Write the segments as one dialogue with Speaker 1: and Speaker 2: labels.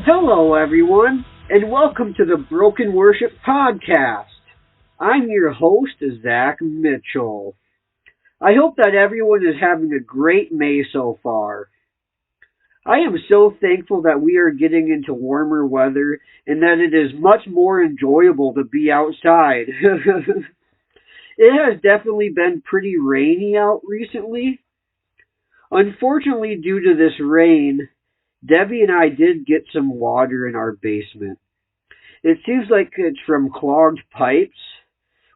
Speaker 1: Hello, everyone, and welcome to the Broken Worship Podcast. I'm your host, Zach Mitchell. I hope that everyone is having a great May so far. I am so thankful that we are getting into warmer weather and that it is much more enjoyable to be outside. It has definitely been pretty rainy out recently. Unfortunately, due to this rain, Debbie and I did get some water in our basement. It seems like it's from clogged pipes,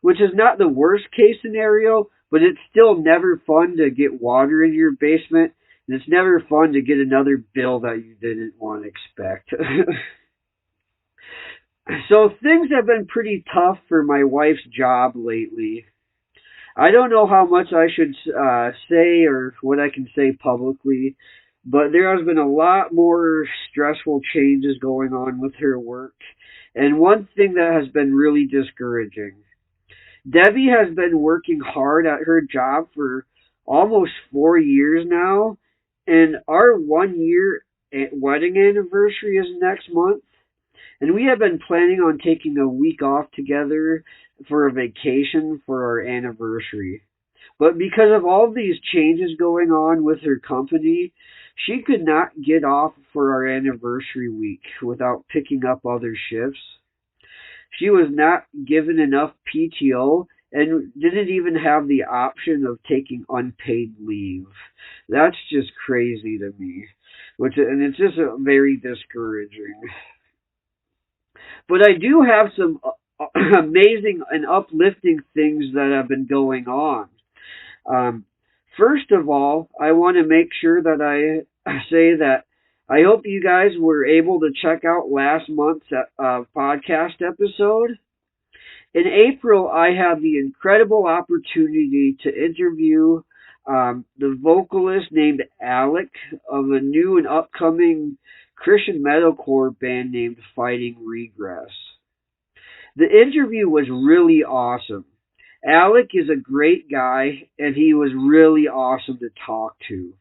Speaker 1: which is not the worst case scenario, but it's still never fun to get water in your basement, and it's never fun to get another bill that you didn't want to expect. So things have been pretty tough for my wife's job lately. I don't know how much I should say or what I can say publicly, but there has been a lot more stressful changes going on with her work, and one thing that has been really discouraging. Debbie has been working hard at her job for almost 4 years now, and our 1 year wedding anniversary is next month. And we have been planning on taking a week off together for a vacation for our anniversary. But because of all these changes going on with her company, she could not get off for our anniversary week without picking up other shifts. She was not given enough PTO and didn't even have the option of taking unpaid leave. That's just crazy to me, and it's just very discouraging. But I do have some amazing and uplifting things that have been going on. First of all, I want to make sure that I say that I hope you guys were able to check out last month's podcast episode. In April, I had the incredible opportunity to interview the vocalist named Alec of a new and upcoming Christian metalcore band named Fighting Regress. The interview was really awesome. Alec is a great guy, and he was really awesome to talk to.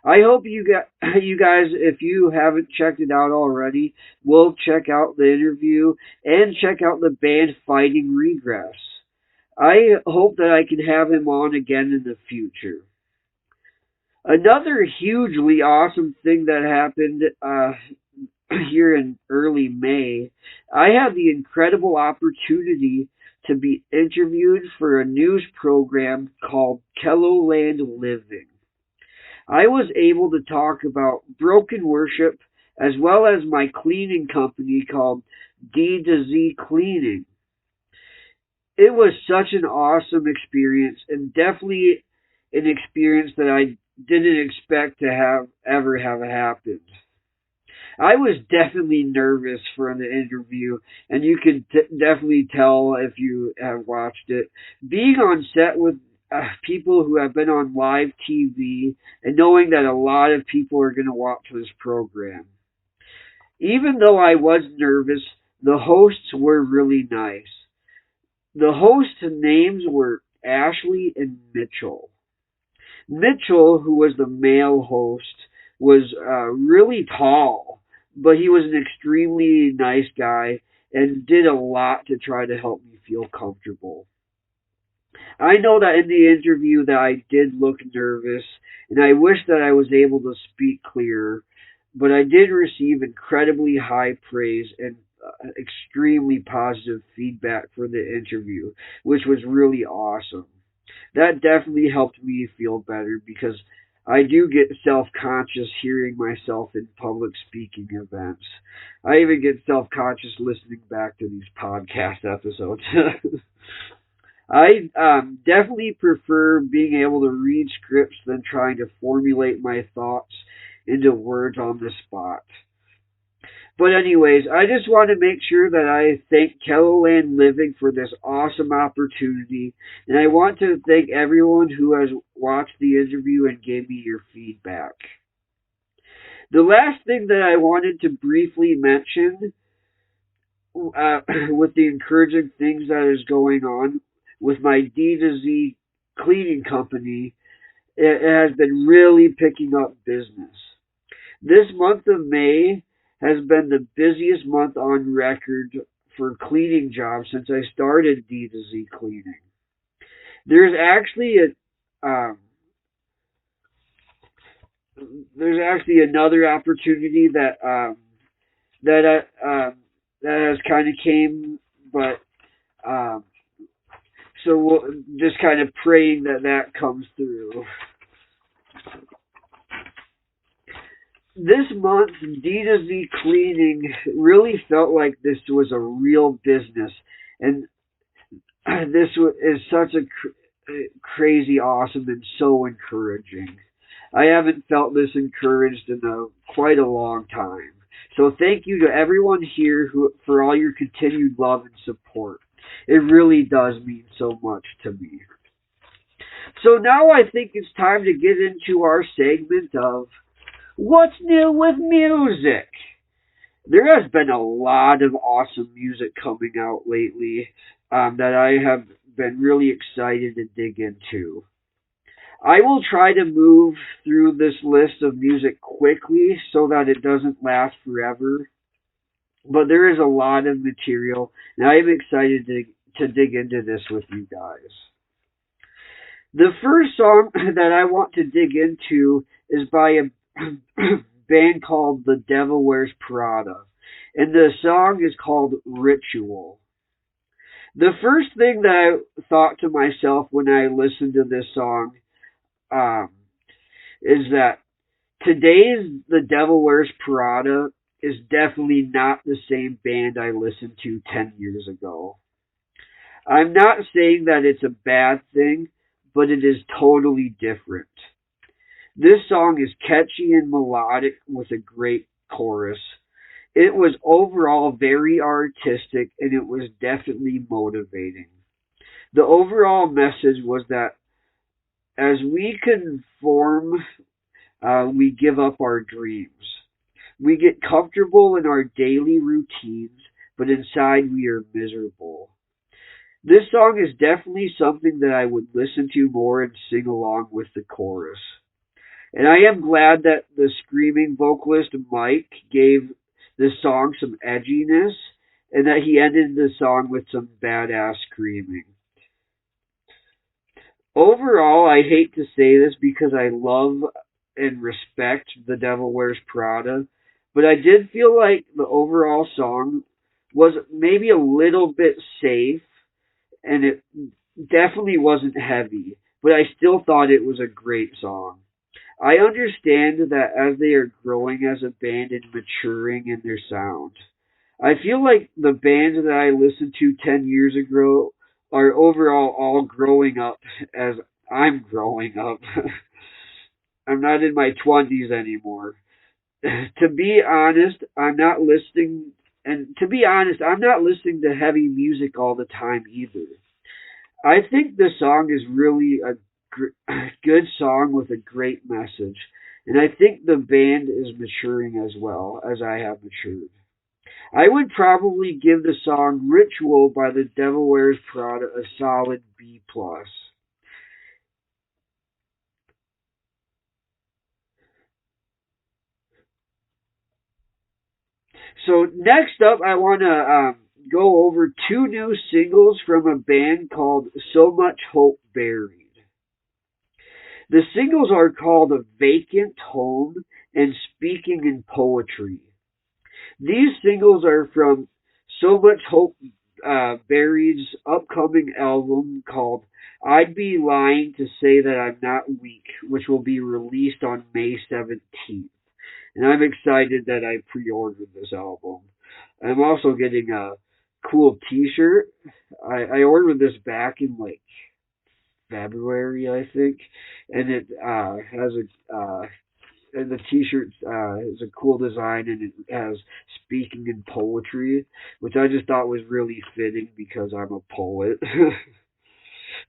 Speaker 1: I hope you guys, if you haven't checked it out already, will check out the interview and check out the band Fighting Regress. I hope that I can have him on again in the future. Another hugely awesome thing that happened here in early May, I had the incredible opportunity to be interviewed for a news program called Kelloland Living. I was able to talk about broken worship as well as my cleaning company called D to Z Cleaning. It was such an awesome experience and definitely an experience that I didn't expect to ever have happened. I was definitely nervous for the interview, and you could definitely tell if you have watched it. Being on set with people who have been on live TV and knowing that a lot of people are going to watch this program. Even though I was nervous, the hosts were really nice. The hosts' names were Ashley and Mitchell. Mitchell, who was the male host, was really tall, but he was an extremely nice guy and did a lot to try to help me feel comfortable. I know that in the interview that I did look nervous, and I wish that I was able to speak clearer, but I did receive incredibly high praise and extremely positive feedback for the interview, which was really awesome. That definitely helped me feel better because I do get self-conscious hearing myself in public speaking events. I even get self-conscious listening back to these podcast episodes. I definitely prefer being able to read scripts than trying to formulate my thoughts into words on the spot. But anyways, I just want to make sure that I thank Kelloland Living for this awesome opportunity, and I want to thank everyone who has watched the interview and gave me your feedback. The last thing that I wanted to briefly mention with the encouraging things that is going on with my D to Z cleaning company, it has been really picking up business. This month of May has been the busiest month on record for cleaning jobs since I started D to Z cleaning. There's actually a there's actually another opportunity that that has kind of came, but um, so we'll just kind of praying that that comes through. This month, D to Z cleaning really felt like this was a real business, and is such a crazy awesome and so encouraging. I haven't felt this encouraged in quite a long time. So thank you to everyone here for all your continued love and support. It really does mean so much to me. So now I think it's time to get into our segment of What's New with Music? There has been a lot of awesome music coming out lately that I have been really excited to dig into. I will try to move through this list of music quickly so that it doesn't last forever, but there is a lot of material, and I am excited to dig into this with you guys. The first song that I want to dig into is by a band called The Devil Wears Prada, and the song is called Ritual. The first thing that I thought to myself when I listened to this song um, is that today's The Devil Wears Prada is definitely not the same band I listened to 10 years ago. I'm not saying that it's a bad thing, but it is totally different. This song is catchy and melodic with a great chorus. It was overall very artistic and it was definitely motivating. The overall message was that as we conform, we give up our dreams. We get comfortable in our daily routines, but inside we are miserable. This song is definitely something that I would listen to more and sing along with the chorus. And I am glad that the screaming vocalist Mike gave this song some edginess and that he ended the song with some badass screaming. Overall, I hate to say this because I love and respect The Devil Wears Prada, but I did feel like the overall song was maybe a little bit safe and it definitely wasn't heavy, but I still thought it was a great song. I understand that as they are growing as a band and maturing in their sound. I feel like the bands that I listened to 10 years ago are overall all growing up as I'm growing up. I'm not in my 20s anymore. To be honest, I'm not listening to heavy music all the time either. I think the song is really a good song with a great message, and I think the band is maturing as well as I have matured. I would probably give the song Ritual by The Devil Wears Prada a solid B+. So next up, I want to go over two new singles from a band called So Much Hope Buried. The singles are called A Vacant Home and Speaking in Poetry. These singles are from So Much Hope Buried's upcoming album called I'd Be Lying to Say That I'm Not Weak, which will be released on May 17th. And I'm excited that I pre-ordered this album. I'm also getting a cool t-shirt. I ordered this back in like February, I think, and it has and the t-shirt is a cool design and it has speaking in poetry, which I just thought was really fitting because I'm a poet.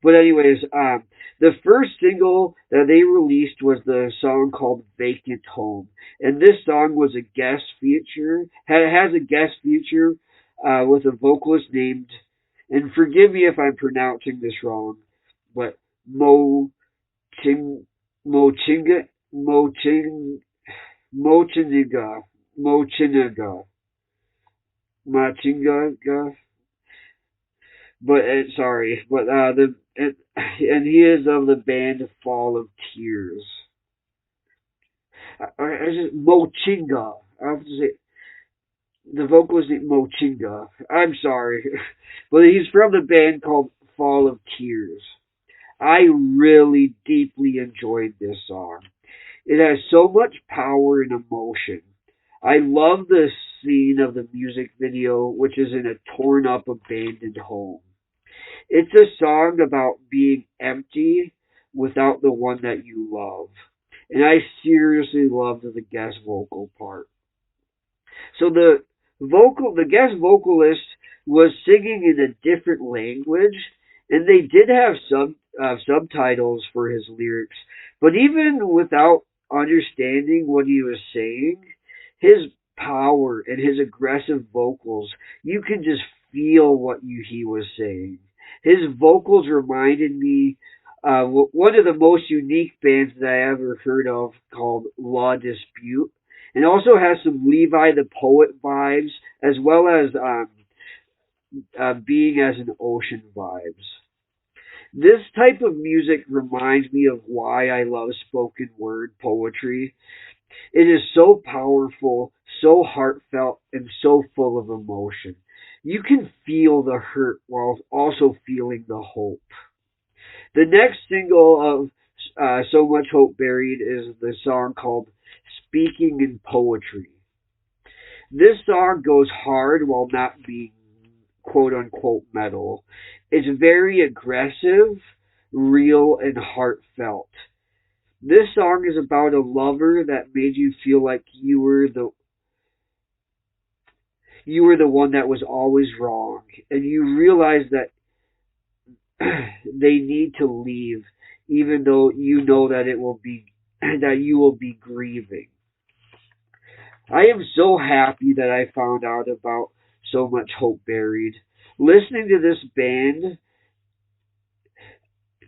Speaker 1: But anyways, the first single that they released was the song called Vacant Home. And this song was a guest feature, has a guest feature with a vocalist named, and forgive me if I'm pronouncing this wrong, but Mo Ching Mo Chinga Mo Ching Mo Chiniga. Mochinga, Machinga, but sorry, but and he is of the band Fall of Tears. I just Mochinga. I have to say the vocalist named Mochinga. I'm sorry, but he's from the band called Fall of Tears. I really deeply enjoyed this song. It has so much power and emotion. I love the scene of the music video, which is in a torn up abandoned home. It's a song about being empty without the one that you love. And I seriously loved the guest vocal part. So the guest vocalist was singing in a different language, and they did have subtitles for his lyrics. But even without understanding what he was saying, his power and his aggressive vocals, you can just feel what he was saying. His vocals reminded me one of the most unique bands that I ever heard of called Law Dispute, and also has some Levi the Poet vibes, as well as Being as an Ocean vibes. This type of music reminds me of why I love spoken word poetry. It is so powerful, so heartfelt, and so full of emotion. You can feel the hurt while also feeling the hope. The next single of So Much Hope Buried is the song called Speaking in Poetry. This song goes hard while not being quote unquote metal. It's very aggressive, real, and heartfelt. This song is about a lover that made you feel like you were the one that was always wrong, and you realize that they need to leave, even though you know that it will be that you will be grieving. I am so happy that I found out about So Much Hope Buried. Listening to this band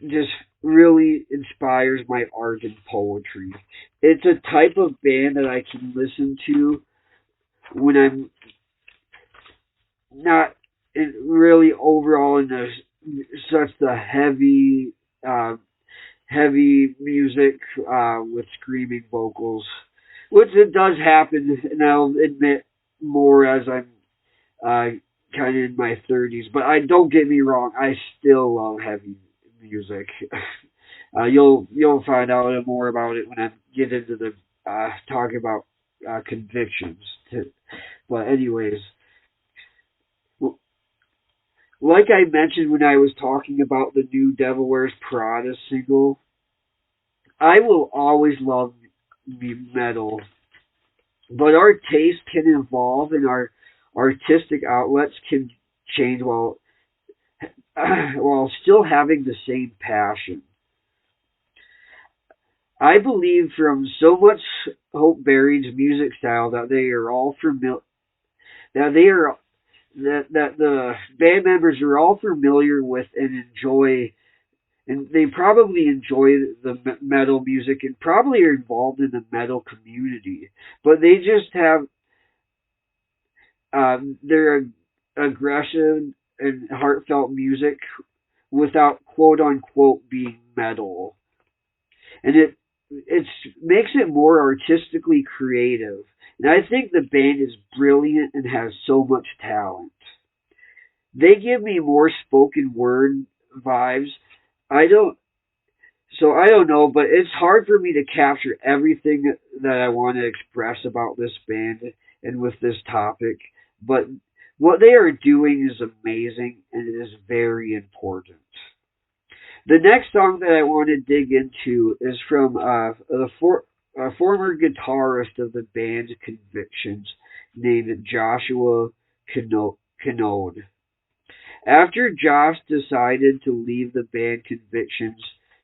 Speaker 1: just really inspires my art and poetry. It's a type of band that I can listen to when I'm not really overall in such the uh, heavy music with screaming vocals, which it does happen, and I'll admit more as I'm uh, kind of in my 30s. But I don't get me wrong, I still love heavy music. You'll find out more about it when I get into the talking about convictions. But anyways, like I mentioned when I was talking about the new Devil Wears Prada single, I will always love metal, but our taste can evolve and our artistic outlets can change while still having the same passion. I believe from So Much Hope Buried's music style that they are all familiar that they are that the band members are all familiar with and enjoy, and they probably enjoy the metal music and probably are involved in the metal community, but they just have their aggressive and heartfelt music without quote unquote being metal, and it makes it more artistically creative. And I think the band is brilliant and has so much talent. They give me more spoken word vibes. I don't I don't know, but it's hard for me to capture everything that I want to express about this band and with this topic. But what they are doing is amazing and it is very important. The next song that I want to dig into is from a former guitarist of the band Convictions named Joshua Canode. After Josh decided to leave the band Convictions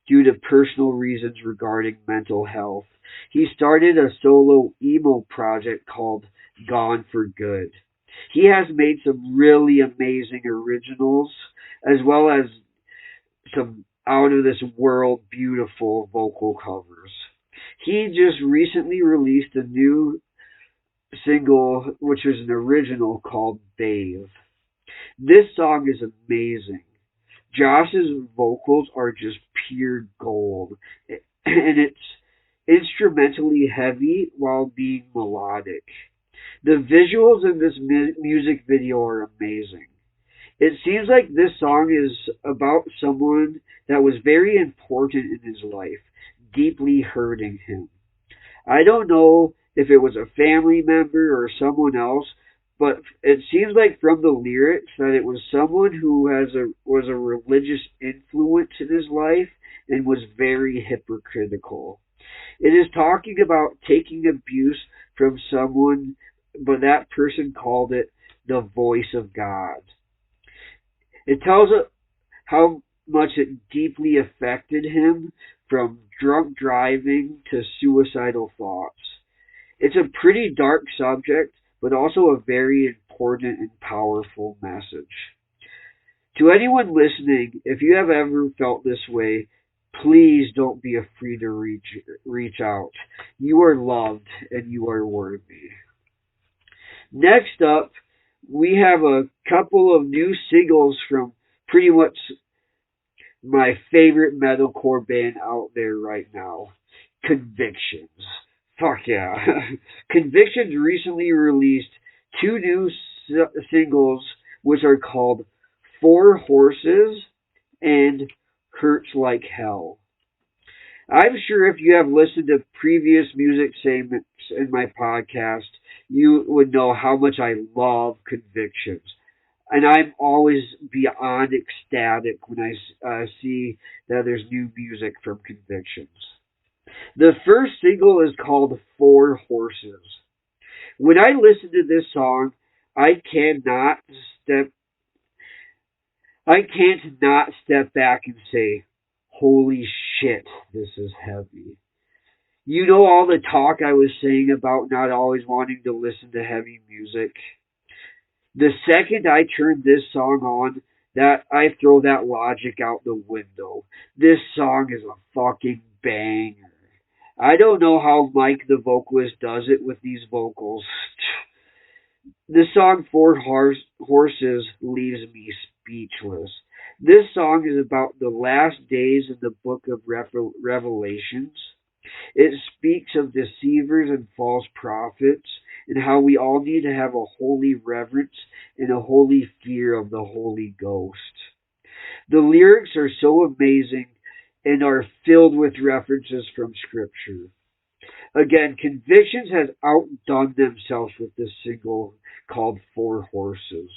Speaker 1: due to personal reasons regarding mental health, he started a solo emo project called Gone for Good. He has made some really amazing originals as well as some out of this world beautiful vocal covers. He just recently released a new single, which was an original called Bathe. This song is amazing. Josh's vocals are just pure gold, and it's instrumentally heavy while being melodic. The visuals in this music video are amazing. It seems like this song is about someone that was very important in his life, deeply hurting him. I don't know if it was a family member or someone else, but it seems like from the lyrics that it was someone who was a religious influence in his life and was very hypocritical. It is talking about taking abuse from someone, but that person called it the voice of God. It tells how much it deeply affected him, from drunk driving to suicidal thoughts. It's a pretty dark subject, but also a very important and powerful message. To anyone listening, if you have ever felt this way, please don't be afraid to reach out. You are loved and you are worthy. Next up, we have a couple of new singles from pretty much my favorite metalcore band out there right now, Convictions. Fuck yeah. Convictions recently released two new singles, which are called Four Horses and Hurts Like Hell. I'm sure if you have listened to previous music segments in my podcast, you would know how much I love Convictions. And I'm always beyond ecstatic when I see that there's new music from Convictions. The first single is called Four Horses. When I listen to this song, I cannot step I can't not step back and say, holy shit, this is heavy. You know all the talk I was saying about not always wanting to listen to heavy music. The second I turn this song on, that I throw that logic out the window. This song is a fucking banger. I don't know how Mike the vocalist does it with these vocals. The song Four Horses leaves me speechless. This song is about the last days in the book of Revelations. It speaks of deceivers and false prophets and how we all need to have a holy reverence and a holy fear of the Holy Ghost. The lyrics are so amazing and are filled with references from Scripture. Again, Convictions has outdone themselves with this single called Four Horses.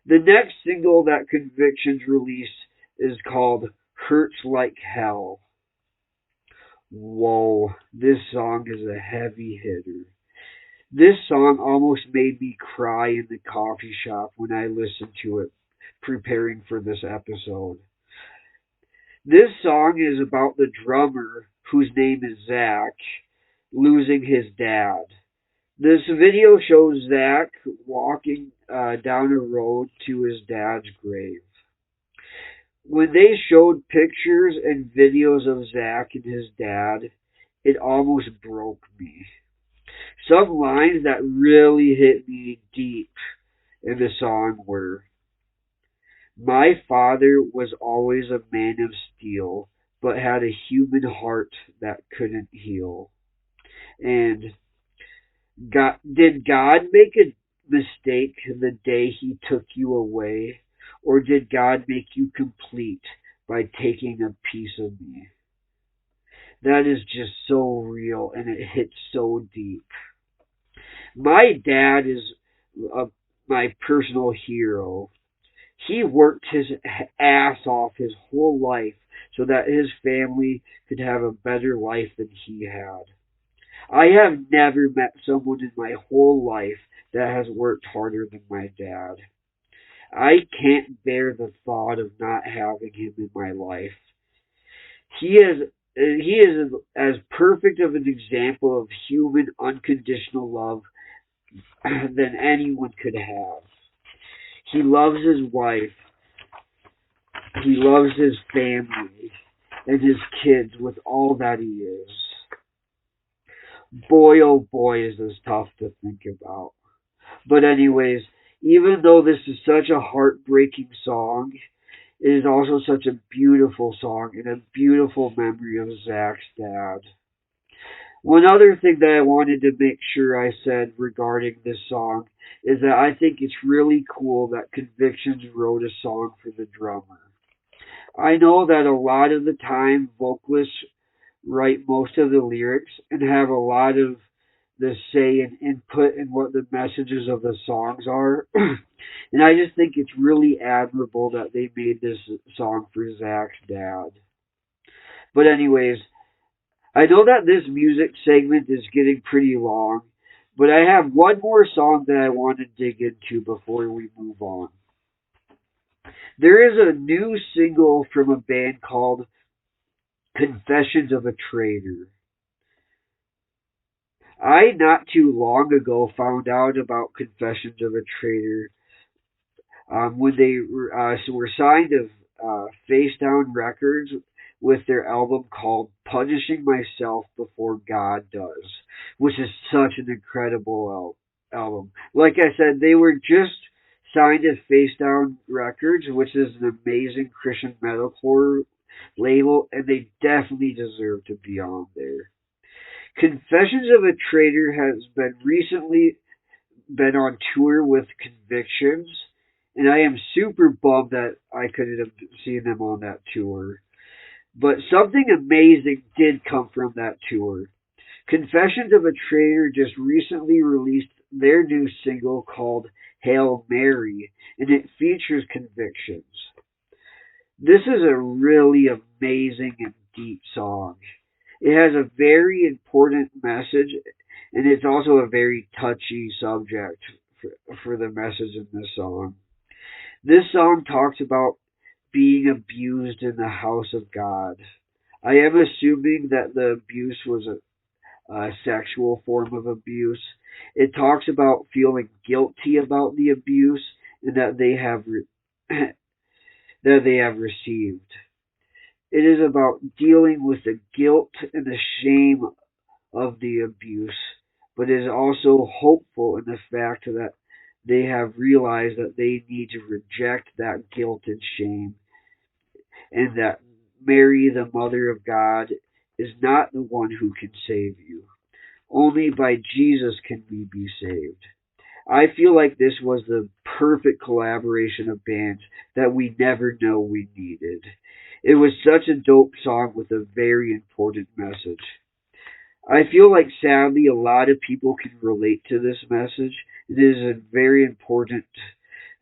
Speaker 1: The next single that Convictions released is called Hurts Like Hell. Whoa, this song is a heavy hitter. This song almost made me cry in the coffee shop when I listened to it, preparing for this episode. This song is about the drummer, whose name is Zach, losing his dad. This video shows Zach walking down a road to his dad's grave. When they showed pictures and videos of Zach and his dad, it almost broke me. Some lines that really hit me deep in the song were, my father was always a man of steel, but had a human heart that couldn't heal. And did God make a mistake the day he took you away? Or did God make you complete by taking a piece of me? That is just so real and it hits so deep. My dad is my personal hero. He worked his ass off his whole life so that his family could have a better life than he had. I have never met someone in my whole life that has worked harder than my dad. I can't bear the thought of not having him in my life. He is as perfect of an example of human unconditional love than anyone could have. He loves his wife. He loves his family and his kids with all that he is. Boy, oh boy, is this tough to think about. But anyways, even though this is such a heartbreaking song, it is also such a beautiful song and a beautiful memory of Zach's dad. One other thing that I wanted to make sure I said regarding this song is that I think it's really cool that Convictions wrote a song for the drummer. I know that a lot of the time vocalists write most of the lyrics and have a lot of the say and input in what the messages of the songs are. And I just think it's really admirable that they made this song for Zach's dad. But anyways, I know that this music segment is getting pretty long, but I have one more song that I want to dig into before we move on. There is a new single from a band called Confessions of a Traitor. I not too long ago found out about Confessions of a Traitor when they were signed to Face Down Records with their album called Punishing Myself Before God Does, which is such an incredible album. Like I said, they were just signed to Face Down Records, which is an amazing Christian metalcore label, and they definitely deserve to be on there. Confessions of a Traitor has been on tour with Convictions, and I am super bummed that I couldn't have seen them on that tour. But something amazing did come from that tour. Confessions of a Traitor just recently released their new single called Hail Mary, and it features Convictions. This is a really amazing and deep song. It has a very important message, and it's also a very touchy subject for the message in this song. This song talks about being abused in the house of God. I am assuming that the abuse was a sexual form of abuse. It talks about feeling guilty about the abuse and that they have that they have received. It is about dealing with the guilt and the shame of the abuse, but is also hopeful in the fact that they have realized that they need to reject that guilt and shame, and that Mary, the Mother of God, is not the one who can save you. Only by Jesus can we be saved. I feel like this was the perfect collaboration of bands that we never know we needed. It was such a dope song with a very important message. I feel like sadly a lot of people can relate to this message. It is a very important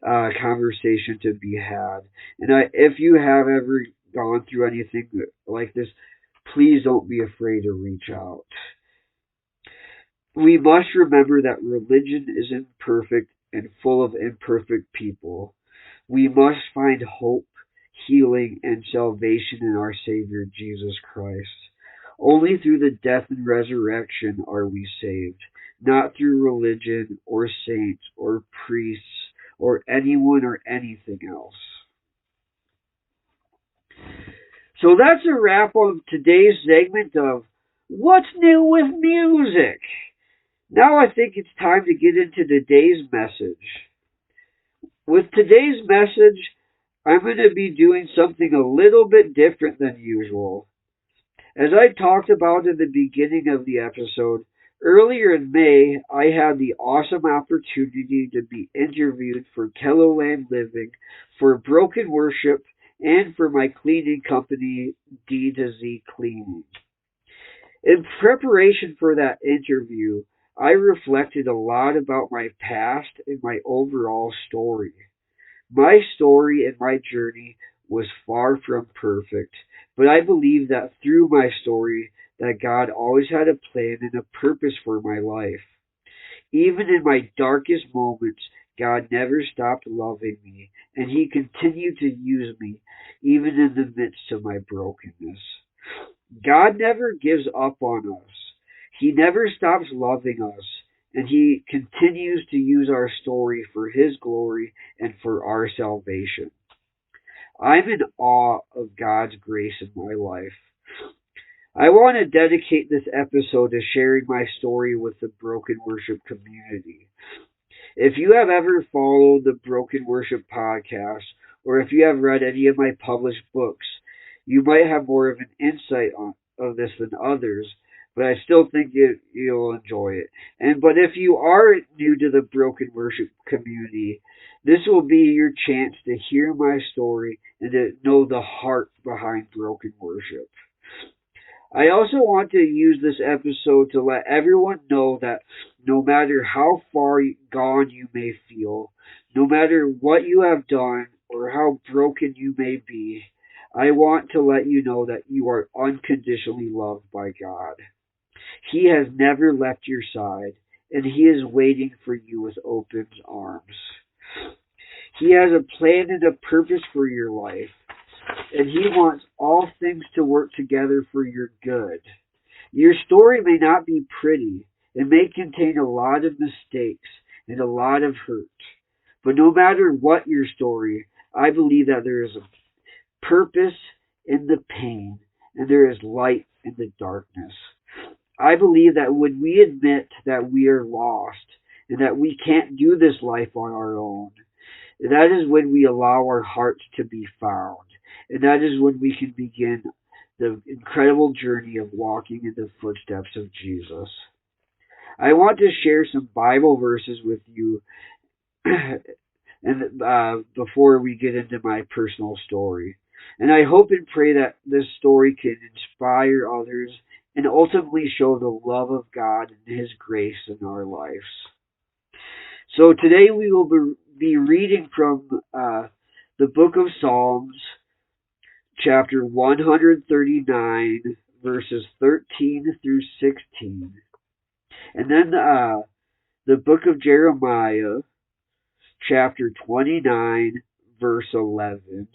Speaker 1: conversation to be had. And if you have ever gone through anything like this, please don't be afraid to reach out. We must remember that religion is imperfect and full of imperfect people. We must find hope, healing, and salvation in our Savior Jesus Christ. Only through the death and resurrection are we saved, not through religion or saints or priests or anyone or anything else. So that's a wrap on today's segment of What's New with Music? Now I think it's time to get into today's message. With today's message, I'm going to be doing something a little bit different than usual. As I talked about in the beginning of the episode, earlier in May, I had the awesome opportunity to be interviewed for Kelloland Living, for Broken Worship, and for my cleaning company, D to Z Cleaning. In preparation for that interview, I reflected a lot about my past and my overall story. My story and my journey was far from perfect, but I believe that through my story that God always had a plan and a purpose for my life. Even in my darkest moments, God never stopped loving me, and He continued to use me, even in the midst of my brokenness. God never gives up on us. He never stops loving us, and He continues to use our story for His glory and for our salvation. I'm in awe of God's grace in my life. I want to dedicate this episode to sharing my story with the Broken Worship community. If you have ever followed the Broken Worship podcast, or if you have read any of my published books, you might have more of an insight of this than others, but I still think you'll enjoy it. But if you are new to the Broken Worship community, this will be your chance to hear my story and to know the heart behind Broken Worship. I also want to use this episode to let everyone know that no matter how far gone you may feel, no matter what you have done or how broken you may be, I want to let you know that you are unconditionally loved by God. He has never left your side, and He is waiting for you with open arms. He has a plan and a purpose for your life, and He wants all things to work together for your good. Your story may not be pretty. It may contain a lot of mistakes and a lot of hurt. But no matter what your story, I believe that there is a purpose in the pain and there is light in the darkness. I believe that when we admit that we are lost and that we can't do this life on our own, that is when we allow our hearts to be found. And that is when we can begin the incredible journey of walking in the footsteps of Jesus. I want to share some Bible verses with you and before we get into my personal story. And I hope and pray that this story can inspire others and ultimately show the love of God and His grace in our lives. So today we will be reading from the book of Psalms, chapter 139, verses 13 through 16. And then the book of Jeremiah, chapter 29, verse 11.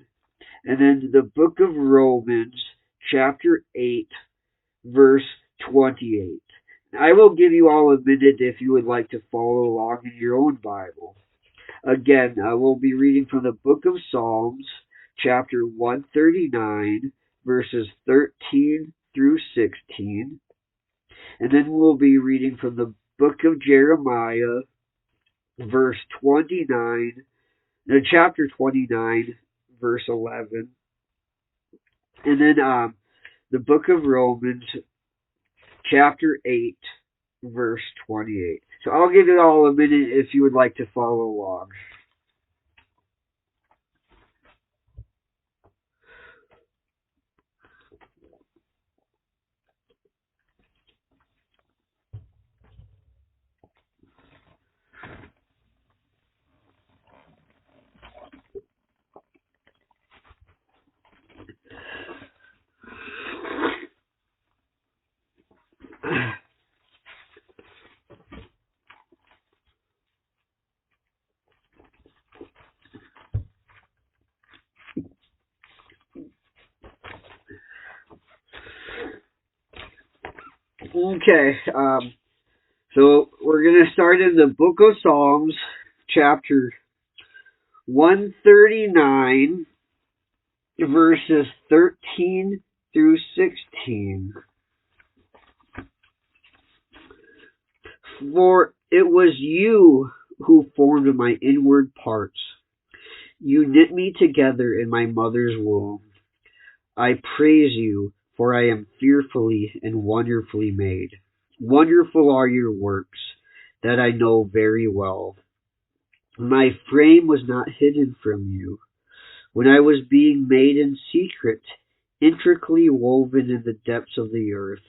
Speaker 1: And then the book of Romans, chapter 8, verse 28. I will give you all a minute if you would like to follow along in your own Bible. Again, I will be reading from the book of Psalms, chapter 139, verses 13 through 16. And then we'll be reading from the book of Jeremiah, chapter 29, verse 11. And then the book of Romans, chapter 8, verse 28. So I'll give it all a minute if you would like to follow along. Okay, so we're going to start in the book of Psalms, chapter 139, verses 13 through 16. For it was you who formed my inward parts. You knit me together in my mother's womb. I praise you, for I am fearfully and wonderfully made. Wonderful are your works, that I know very well. My frame was not hidden from you, when I was being made in secret, intricately woven in the depths of the earth.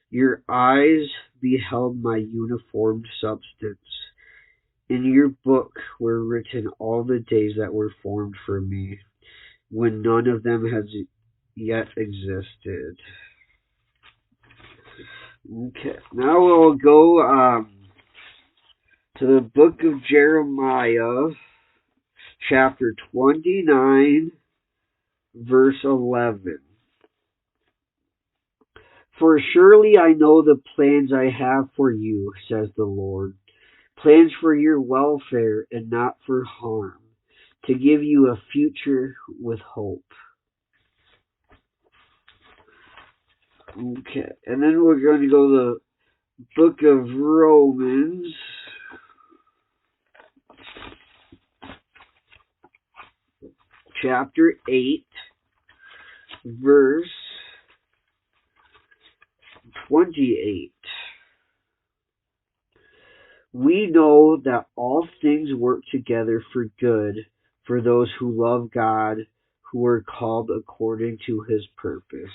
Speaker 1: Your eyes beheld my uniformed substance. In your book were written all the days that were formed for me, when none of them has yet existed. Okay, now we'll go to the book of Jeremiah, chapter 29, verse 11. For surely I know the plans I have for you, says the Lord, plans for your welfare and not for harm, to give you a future with hope. Okay, and then we're going to go to the book of Romans, chapter 8, verse 28. We know that all things work together for good for those who love God, who are called according to his purpose.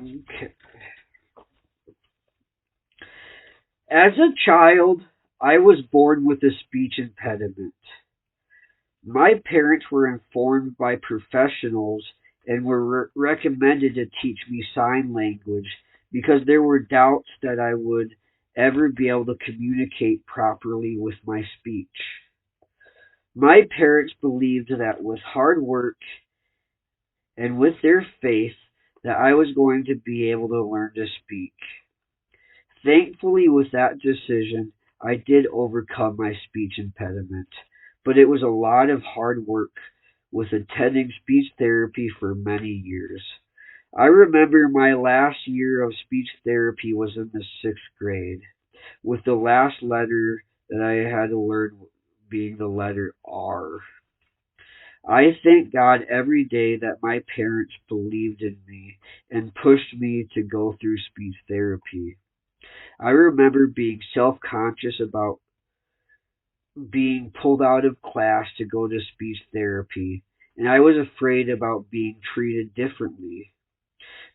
Speaker 1: Okay. As a child, I was born with a speech impediment. My parents were informed by professionals and were recommended to teach me sign language because there were doubts that I would ever be able to communicate properly with my speech. My parents believed that with hard work and with their faith that I was going to be able to learn to speak. Thankfully, with that decision, I did overcome my speech impediment, but it was a lot of hard work with attending speech therapy for many years. I remember my last year of speech therapy was in the sixth grade, with the last letter that I had to learn being the letter R. I thank God every day that my parents believed in me and pushed me to go through speech therapy. I remember being self-conscious about being pulled out of class to go to speech therapy, and I was afraid about being treated differently.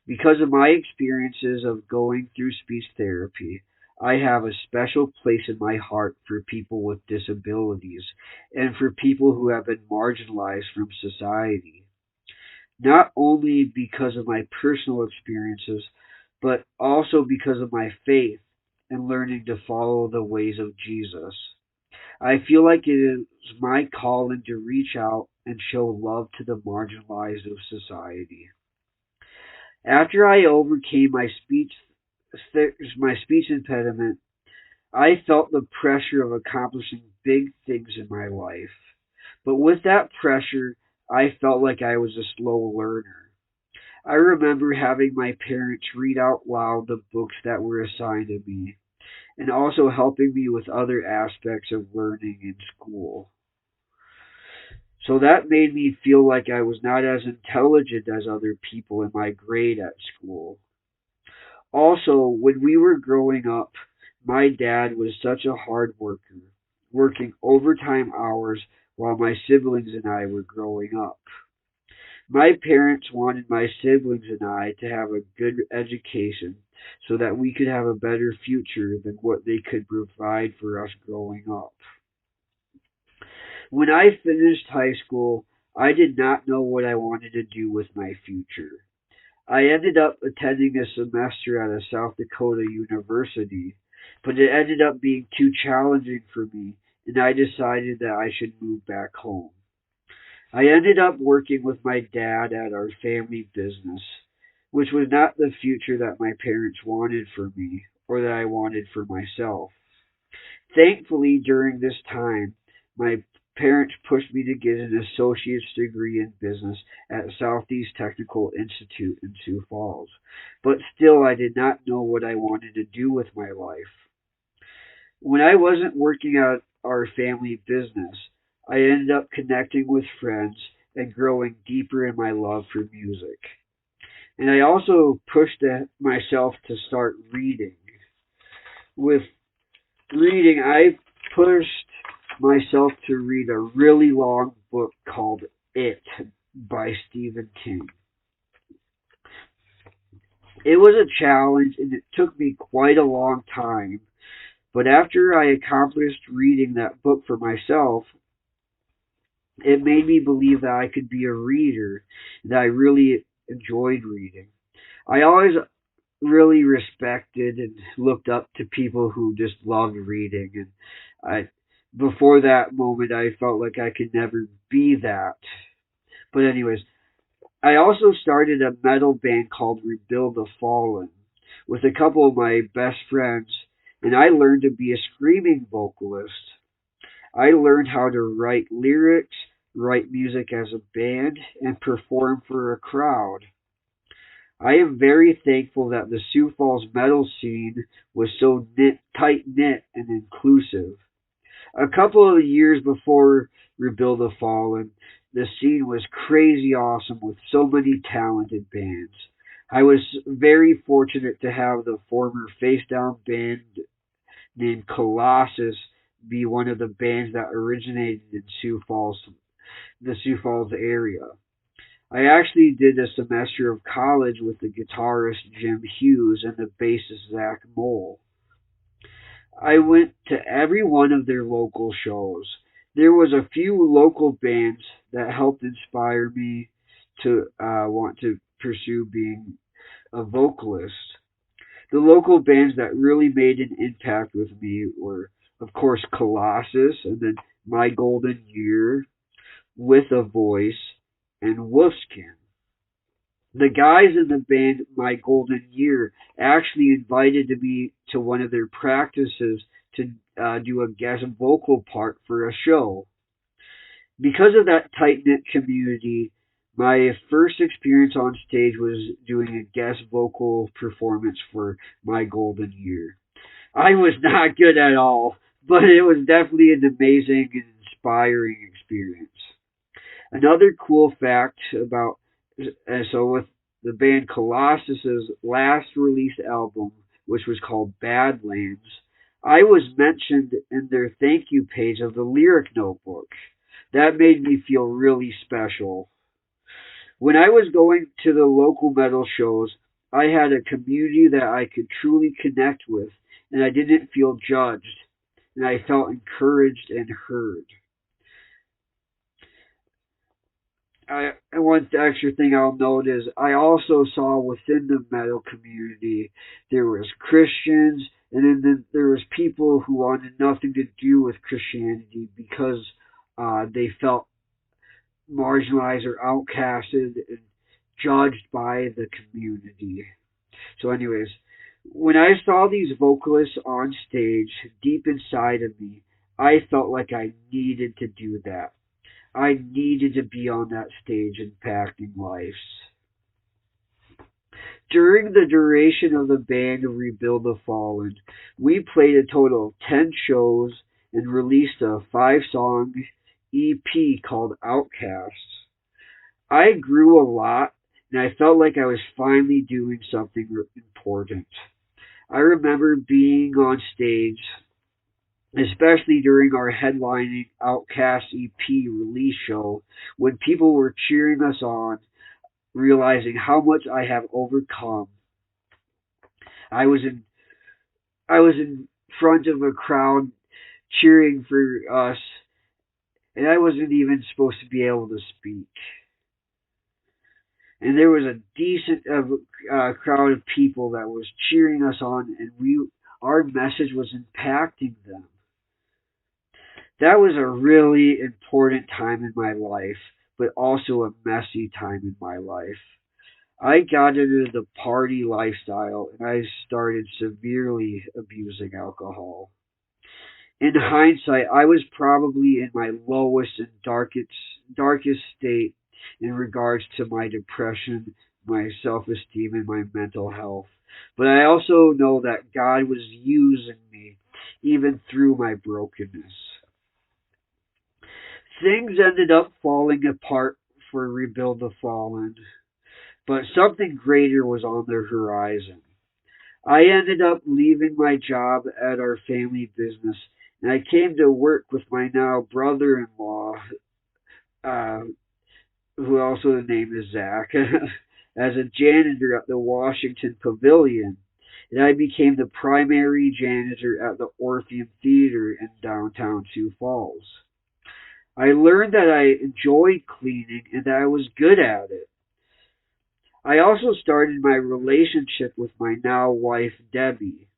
Speaker 1: Because of my experiences of going through speech therapy, I have a special place in my heart for people with disabilities and for people who have been marginalized from society. Not only because of my personal experiences, but also because of my faith and learning to follow the ways of Jesus. I feel like it is my calling to reach out and show love to the marginalized of society. After I overcame my speech impediment, I felt the pressure of accomplishing big things in my life. But with that pressure, I felt like I was a slow learner. I remember having my parents read out loud the books that were assigned to me, and also helping me with other aspects of learning in school. So that made me feel like I was not as intelligent as other people in my grade at school. Also, when we were growing up, my dad was such a hard worker, working overtime hours while my siblings and I were growing up. My parents wanted my siblings and I to have a good education so that we could have a better future than what they could provide for us growing up. When I finished high school, I did not know what I wanted to do with my future. I ended up attending a semester at a South Dakota university, but it ended up being too challenging for me, and I decided that I should move back home. I ended up working with my dad at our family business, which was not the future that my parents wanted for me or that I wanted for myself. Thankfully, during this time, my parents pushed me to get an associate's degree in business at Southeast Technical Institute in Sioux Falls. But still, I did not know what I wanted to do with my life. When I wasn't working at our family business, I ended up connecting with friends and growing deeper in my love for music. And I also pushed myself to start reading. With reading, I pushed myself to read a really long book called It by Stephen King. It was a challenge and it took me quite a long time, but after I accomplished reading that book for myself, it made me believe that I could be a reader, that I really enjoyed reading. I always really respected and looked up to people who just loved reading, and I before that moment I felt like I could never be that. But anyways, I also started a metal band called Rebuild the Fallen with a couple of my best friends, and I learned to be a screaming vocalist. I learned how to write lyrics, write music as a band, and perform for a crowd. I am very thankful that the Sioux Falls metal scene was so tight knit and inclusive. A couple of years before Rebuild the Fallen, the scene was crazy awesome with so many talented bands. I was very fortunate to have the former Face Down band named Colossus be one of the bands that originated in the Sioux Falls area. I actually did a semester of college with the guitarist Jim Hughes and the bassist Zach Mole. I went to every one of their local shows. There was a few local bands that helped inspire me to want to pursue being a vocalist. The local bands that really made an impact with me were, of course, Colossus, and then My Golden Year, With a Voice, and Wolfskin. The guys in the band My Golden Year actually invited me to one of their practices to do a guest vocal part for a show. Because of that tight knit community, my first experience on stage was doing a guest vocal performance for My Golden Year. I was not good at all, but it was definitely an amazing and inspiring experience. Another cool fact about with the band Colossus's last released album, which was called Badlands, I was mentioned in their thank you page of the lyric notebook. That made me feel really special. When I was going to the local metal shows, I had a community that I could truly connect with, and I didn't feel judged, and I felt encouraged and heard. One extra thing I'll note is I also saw within the metal community there was Christians, and then there was people who wanted nothing to do with Christianity because they felt marginalized or outcasted and judged by the community. So, anyways, when I saw these vocalists on stage, deep inside of me, I felt like I needed to do that. I needed to be on that stage impacting lives. During the duration of the band Rebuild the Fallen, we played a total of 10 shows and released a 5-song EP called Outcast. I grew a lot and I felt like I was finally doing something important. I remember being on stage, especially during our headlining Outcast EP release show, when people were cheering us on, realizing how much I have overcome. I was in I was in front of a crowd cheering for us, and I wasn't even supposed to be able to speak. And there was a decent crowd of people that was cheering us on, and our message was impacting them. That was a really important time in my life, but also a messy time in my life. I got into the party lifestyle and I started severely abusing alcohol. In hindsight, I was probably in my lowest and darkest state in regards to my depression, my self-esteem, and my mental health. But I also know that God was using me even through my brokenness. Things ended up falling apart for Rebuild the Fallen, but something greater was on the horizon. I ended up leaving my job at our family business, and I came to work with my now brother-in-law, uh, who also the name is Zach, as a janitor at the Washington Pavilion. And I became the primary janitor at the Orpheum Theater in downtown Sioux Falls. I learned that I enjoyed cleaning and that I was good at it. I also started my relationship with my now wife, Debbie.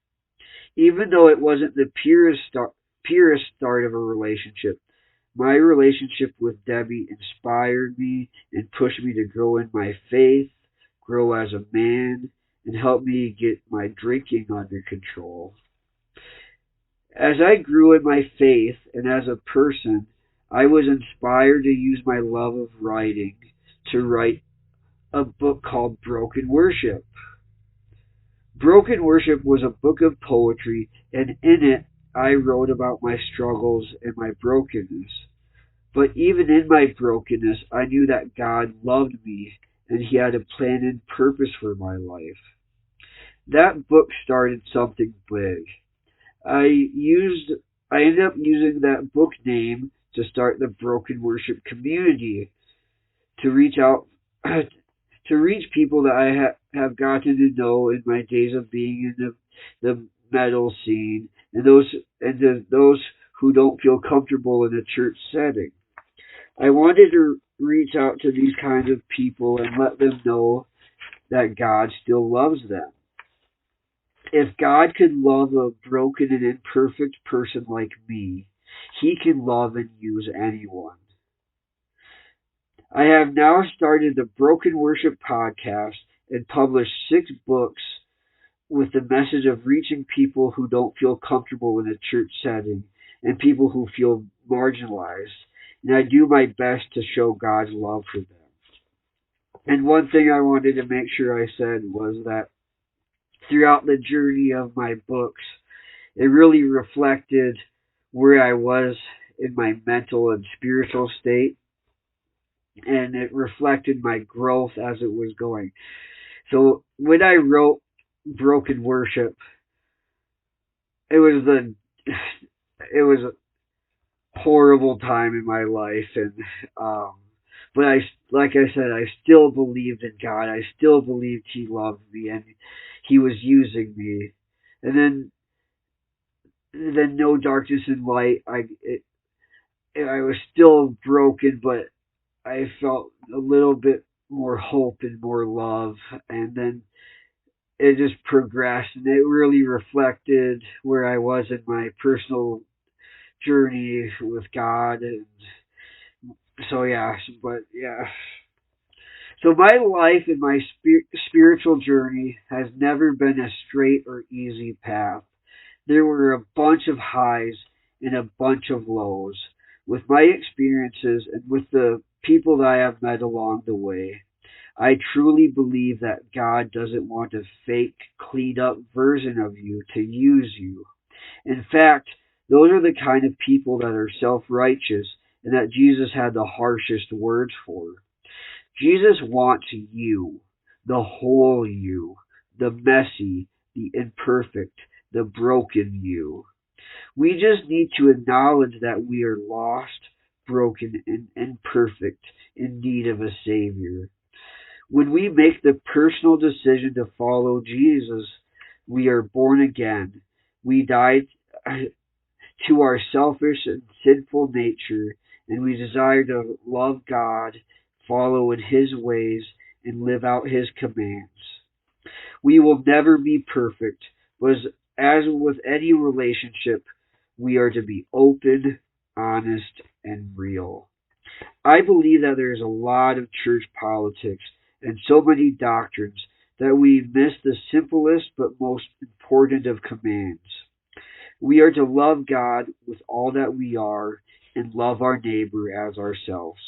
Speaker 1: Even though it wasn't the purest start of a relationship, My relationship with Debbie inspired me and pushed me to grow in my faith, grow as a man, and help me get my drinking under control. As I grew in my faith and as a person, I was inspired to use my love of writing to write a book called Broken Worship. Broken Worship was a book of poetry, and in it I wrote about my struggles and my brokenness. But even in my brokenness, I knew that God loved me and He had a plan and purpose for my life. That book started something big. I used I ended up using that book name to start the Broken Worship community to reach out to reach people that I have gotten to know in my days of being in the metal scene and to those who don't feel comfortable in a church setting. I wanted to reach out to these kinds of people and let them know that God still loves them. If God could love a broken and imperfect person like me, He can love and use anyone. I have now started the Broken Worship podcast and published 6 books with the message of reaching people who don't feel comfortable in a church setting and people who feel marginalized. And I do my best to show God's love for them. And one thing I wanted to make sure I said was that throughout the journey of my books, it really reflected where I was in my mental and spiritual state, and it reflected my growth as it was going. So when I wrote Broken Worship, it was a horrible time in my life, and but like I said, I still believed in God. I still believed He loved me and He was using me. And then No Darkness and Light. I was still broken, but I felt a little bit more hope and more love. And then it just progressed, and it really reflected where I was in my personal journey with God. And so yeah, but yeah. So my life and my spiritual journey has never been a straight or easy path. There were a bunch of highs and a bunch of lows. With my experiences and with the people that I have met along the way, I truly believe that God doesn't want a fake, cleaned up version of you to use you. In fact, those are the kind of people that are self-righteous and that Jesus had the harshest words for. Jesus wants you, the whole you, the messy, the imperfect, the broken you. We just need to acknowledge that we are lost, broken, and imperfect, in need of a Savior. When we make the personal decision to follow Jesus, we are born again. We die to our selfish and sinful nature, and we desire to love God, follow in His ways, and live out His commands. We will never be perfect, but as with any relationship, we are to be open, honest, and real. I believe that there is a lot of church politics and so many doctrines that we miss the simplest but most important of commands. We are to love God with all that we are and love our neighbor as ourselves.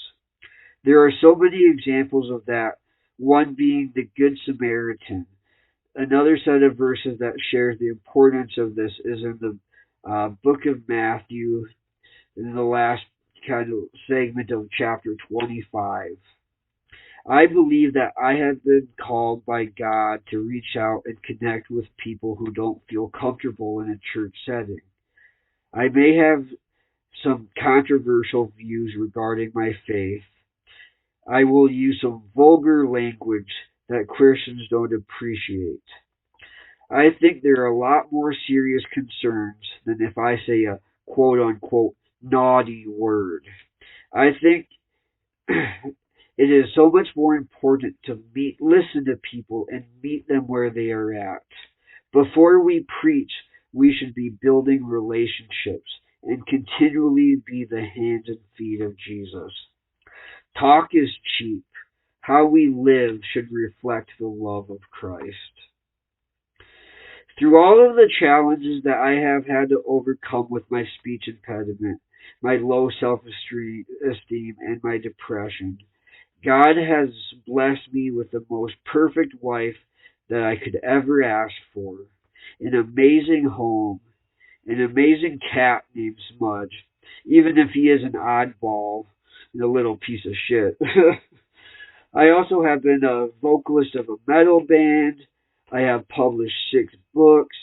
Speaker 1: There are so many examples of that, one being the Good Samaritan. Another set of verses that shares the importance of this is in the book of Matthew, in the last kind of segment of chapter 25. I believe that I have been called by God to reach out and connect with people who don't feel comfortable in a church setting. I may have some controversial views regarding my faith. I will use some vulgar language that Christians don't appreciate. I think there are a lot more serious concerns than if I say a quote-unquote naughty word. I think it is so much more important to listen to people and meet them where they are at. Before we preach, we should be building relationships and continually be the hands and feet of Jesus. Talk is cheap. How we live should reflect the love of Christ. Through all of the challenges that I have had to overcome with my speech impediment, my low self-esteem, and my depression, God has blessed me with the most perfect wife that I could ever ask for, an amazing home, an amazing cat named Smudge, even if he is an oddball and a little piece of shit. I also have been a vocalist of a metal band. I have published 6 books.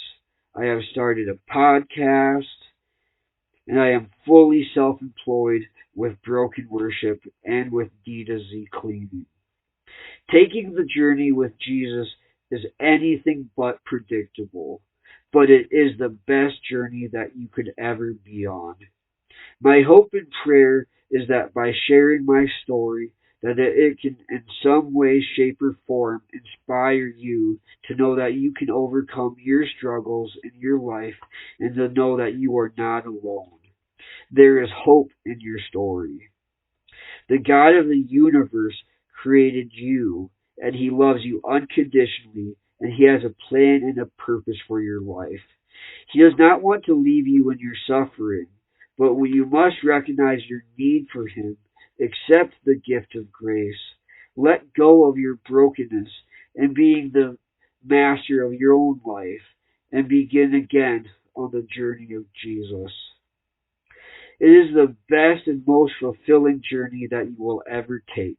Speaker 1: I have started a podcast. And I am fully self-employed with Broken Worship and with D to Z Cleaning. Taking the journey with Jesus is anything but predictable, but it is the best journey that you could ever be on. My hope and prayer is that by sharing my story, that it can in some way, shape, or form inspire you to know that you can overcome your struggles in your life and to know that you are not alone. There is hope in your story. The God of the universe created you, and He loves you unconditionally, and He has a plan and a purpose for your life. He does not want to leave you when you're suffering, but you must recognize your need for Him, accept the gift of grace, let go of your brokenness and being the master of your own life, and begin again on the journey of Jesus. It is the best and most fulfilling journey that you will ever take.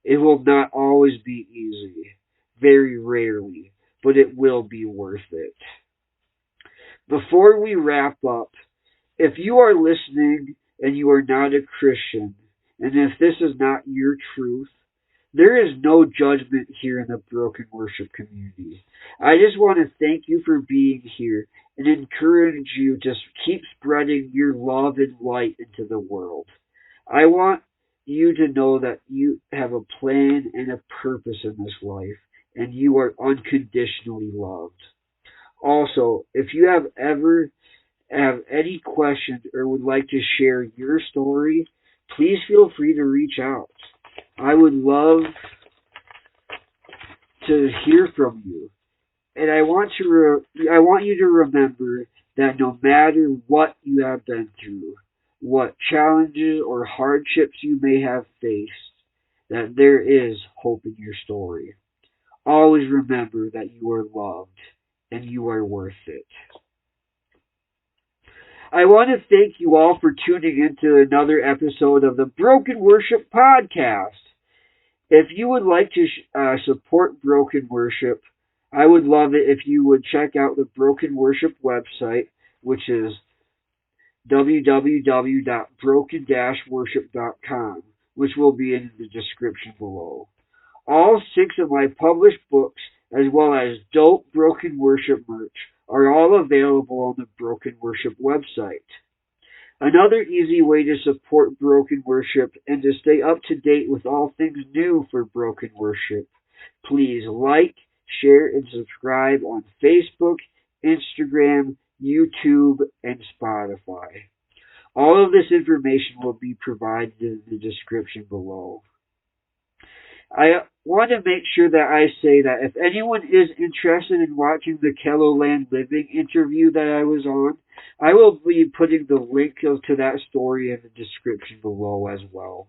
Speaker 1: It will not always be easy, very rarely, but it will be worth it. Before we wrap up, if you are listening and you are not a Christian, and if this is not your truth, there is no judgment here in the Broken Worship community. I just want to thank you for being here and encourage you to keep spreading your love and light into the world. I want you to know that you have a plan and a purpose in this life, and you are unconditionally loved. Also, if you have any questions or would like to share your story, please feel free to reach out. I would love to hear from you. And I want you to remember that no matter what you have been through, what challenges or hardships you may have faced, that there is hope in your story. Always remember that you are loved and you are worth it. I want to thank you all for tuning into another episode of the Broken Worship Podcast. If you would like to support Broken Worship, I would love it if you would check out the Broken Worship website, which is www.broken-worship.com, which will be in the description below. All 6 of my published books, as well as dope Broken Worship merch, are all available on the Broken Worship website. Another easy way to support Broken Worship and to stay up to date with all things new for Broken Worship, please like, share, and subscribe on Facebook, Instagram, YouTube, and Spotify. All of this information will be provided in the description below. I want to make sure that I say that if anyone is interested in watching the Kelloland Living interview that I was on, I will be putting the link to that story in the description below as well.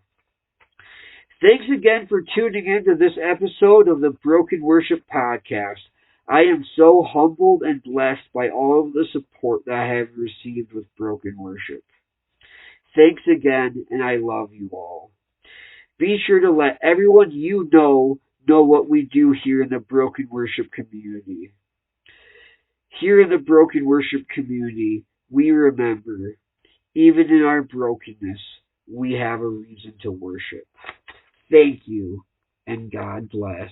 Speaker 1: Thanks again for tuning in to this episode of the Broken Worship Podcast. I am so humbled and blessed by all of the support that I have received with Broken Worship. Thanks again, and I love you all. Be sure to let everyone you know what we do here in the Broken Worship community. Here in the Broken Worship community, we remember, even in our brokenness, we have a reason to worship. Thank you, and God bless.